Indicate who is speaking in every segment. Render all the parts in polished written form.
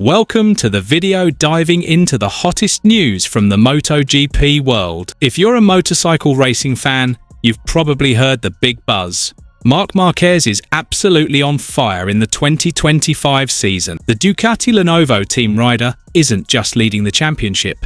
Speaker 1: Welcome to the video diving into the hottest news from the MotoGP world. If you're a motorcycle racing fan, you've probably heard the big buzz. Marc Marquez is absolutely on fire in the 2025 season. The Ducati Lenovo team rider isn't just leading the championship.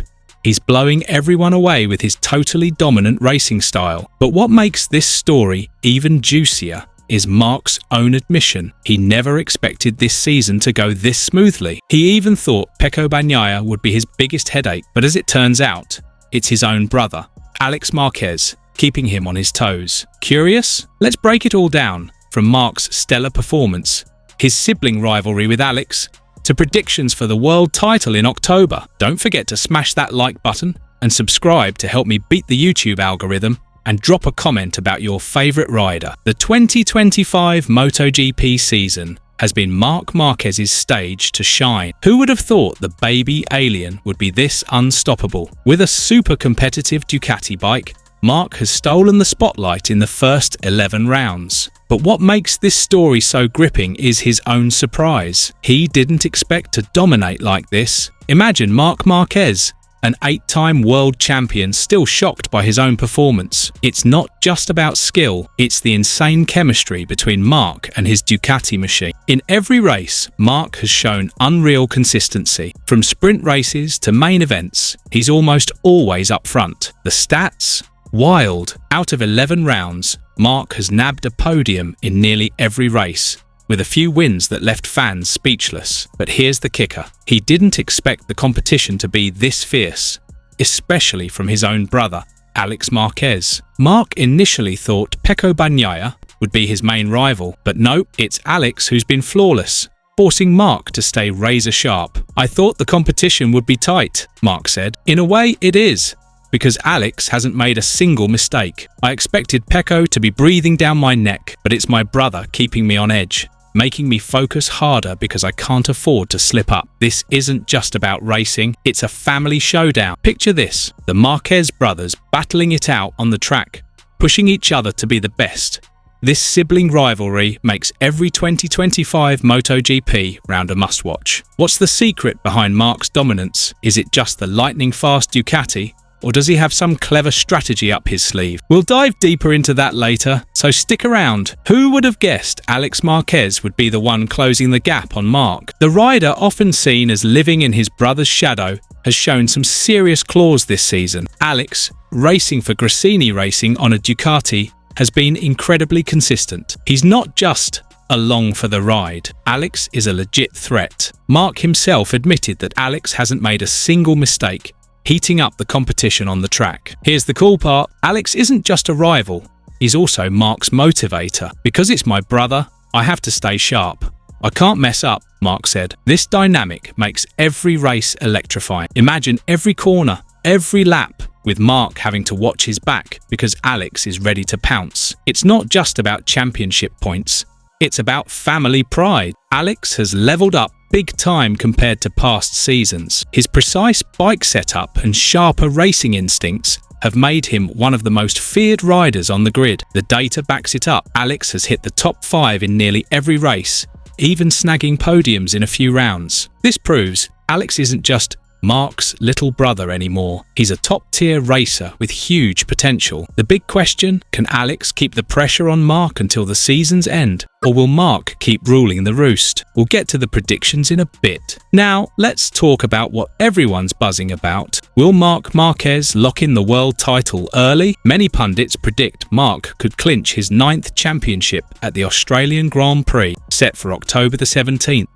Speaker 1: He's blowing everyone away with his totally dominant racing style. But what makes this story even juicier is Marc's own admission. He never expected this season to go this smoothly. He even thought Pecco Bagnaia would be his biggest headache, but as it turns out, it's his own brother, Alex Marquez, keeping him on his toes. Curious? Let's break it all down, from Marc's stellar performance, his sibling rivalry with Alex, to predictions for the world title in October. Don't forget to smash that like button and subscribe to help me beat the YouTube algorithm, and drop a comment about your favorite rider. The 2025 MotoGP season has been Marc Marquez's stage to shine. Who would have thought the baby alien would be this unstoppable? With a super competitive Ducati bike, Marc has stolen the spotlight in the first 11 rounds. But what makes this story so gripping is his own surprise. He didn't expect to dominate like this. Imagine Marc Marquez, an 8-time world champion, still shocked by his own performance. It's not just about skill, it's the insane chemistry between Marc and his Ducati machine. In every race, Marc has shown unreal consistency. From sprint races to main events, he's almost always up front. The stats? Wild. Out of 11 rounds, Marc has nabbed a podium in nearly every race, with a few wins that left fans speechless. But here's the kicker. He didn't expect the competition to be this fierce, especially from his own brother, Alex Marquez. Marc initially thought Pecco Bagnaia would be his main rival, but nope, it's Alex who's been flawless, forcing Marc to stay razor sharp. "I thought the competition would be tight," Marc said. "In a way, it is, because Alex hasn't made a single mistake. I expected Pecco to be breathing down my neck, but it's my brother keeping me on edge, making me focus harder because I can't afford to slip up. This isn't just about racing, it's a family showdown." Picture this, the Marquez brothers battling it out on the track, pushing each other to be the best. This sibling rivalry makes every 2025 MotoGP round a must-watch. What's the secret behind Marc's dominance? Is it just the lightning-fast Ducati? Or does he have some clever strategy up his sleeve? We'll dive deeper into that later, so stick around. Who would have guessed Alex Marquez would be the one closing the gap on Marc? The rider, often seen as living in his brother's shadow, has shown some serious claws this season. Alex, racing for Gresini Racing on a Ducati, has been incredibly consistent. He's not just along for the ride. Alex is a legit threat. Marc himself admitted that Alex hasn't made a single mistake, heating up the competition on the track. Here's the cool part. Alex isn't just a rival, he's also Marc's motivator. "Because it's my brother, I have to stay sharp. I can't mess up," Marc said. This dynamic makes every race electrifying. Imagine every corner, every lap, with Marc having to watch his back because Alex is ready to pounce. It's not just about championship points, it's about family pride. Alex has leveled up big time compared to past seasons. His precise bike setup and sharper racing instincts have made him one of the most feared riders on the grid. The data backs it up. Alex has hit the top 5 in nearly every race, even snagging podiums in a few rounds. This proves Alex isn't just Marc's little brother anymore. He's a top-tier racer with huge potential. The big question, can Alex keep the pressure on Marc until the season's end? Or will Marc keep ruling the roost? We'll get to the predictions in a bit. Now, let's talk about what everyone's buzzing about. Will Marc Marquez lock in the world title early? Many pundits predict Marc could clinch his 9th championship at the Australian Grand Prix, set for October the 17th,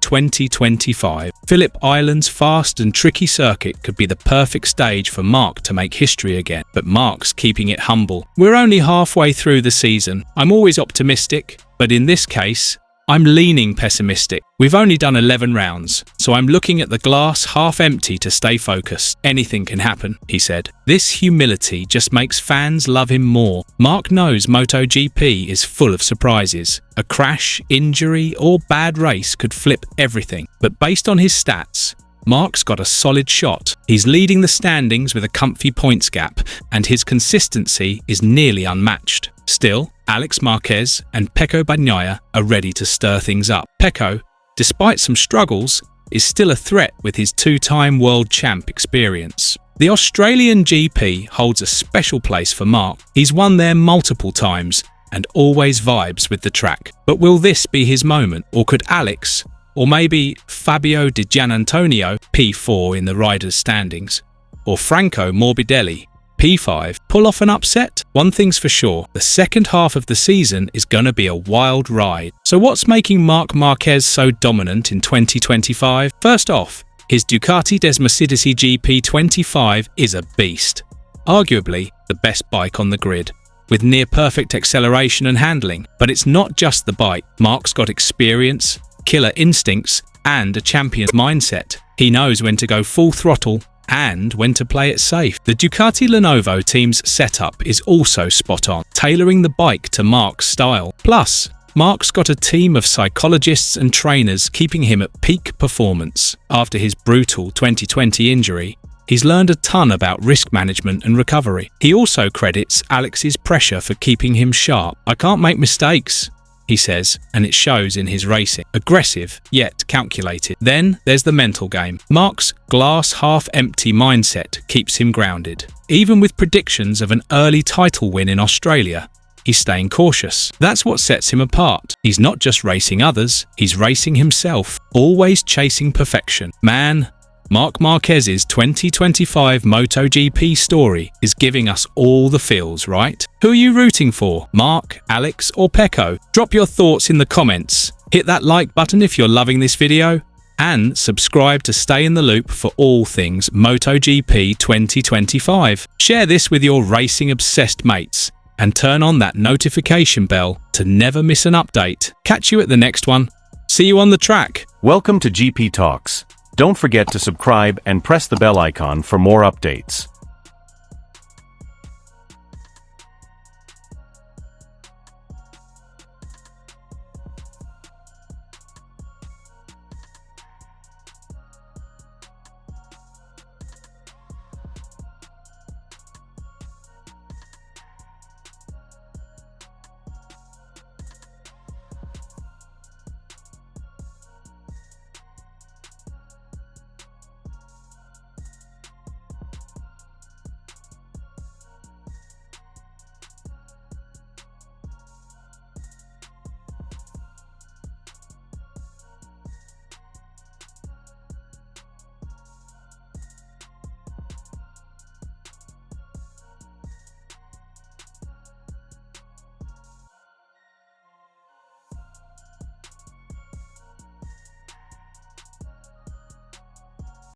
Speaker 1: 2025. Phillip Island's fast and tricky circuit could be the perfect stage for Marc to make history again, but Marc's keeping it humble. We're only halfway through the season. I'm always optimistic, but in this case, I'm leaning pessimistic. We've only done 11 rounds, so I'm looking at the glass half empty to stay focused. "Anything can happen," he said. This humility just makes fans love him more. Marc knows MotoGP is full of surprises. A crash, injury, or bad race could flip everything. But based on his stats, Marc's got a solid shot. He's leading the standings with a comfy points gap, and his consistency is nearly unmatched. Still, Alex Marquez and Pecco Bagnaia are ready to stir things up. Pecco, despite some struggles, is still a threat with his two-time world champ experience. The Australian GP holds a special place for Marc. He's won there multiple times and always vibes with the track. But will this be his moment, or could Alex, or maybe Fabio Di Giannantonio, P4 in the riders' standings, or Franco Morbidelli, P5, pull off an upset? One thing's for sure, the second half of the season is gonna be a wild ride. So what's making Marc Marquez so dominant in 2025? First off, his Ducati Desmosedici GP25 is a beast. Arguably the best bike on the grid, with near-perfect acceleration and handling. But it's not just the bike. Marc's got experience, killer instincts, and a champion's mindset. He knows when to go full throttle and when to play it safe. The Ducati Lenovo team's setup is also spot on, tailoring the bike to Marc's style. Plus, Marc's got a team of psychologists and trainers keeping him at peak performance. After his brutal 2020 injury, he's learned a ton about risk management and recovery. He also credits Alex's pressure for keeping him sharp. "I can't make mistakes," he says, and it shows in his racing. Aggressive, yet calculated. Then there's the mental game. Marc's glass-half-empty mindset keeps him grounded. Even with predictions of an early title win in Australia, he's staying cautious. That's what sets him apart. He's not just racing others, he's racing himself, always chasing perfection. Man, Marc Marquez's 2025 MotoGP story is giving us all the feels, right? Who are you rooting for? Marc, Alex, or Pecco? Drop your thoughts in the comments. Hit that like button if you're loving this video, and subscribe to stay in the loop for all things MotoGP 2025. Share this with your racing-obsessed mates, and turn on that notification bell to never miss an update. Catch you at the next one. See you on the track.
Speaker 2: Welcome to GP Talks. Don't forget to subscribe and press the bell icon for more updates.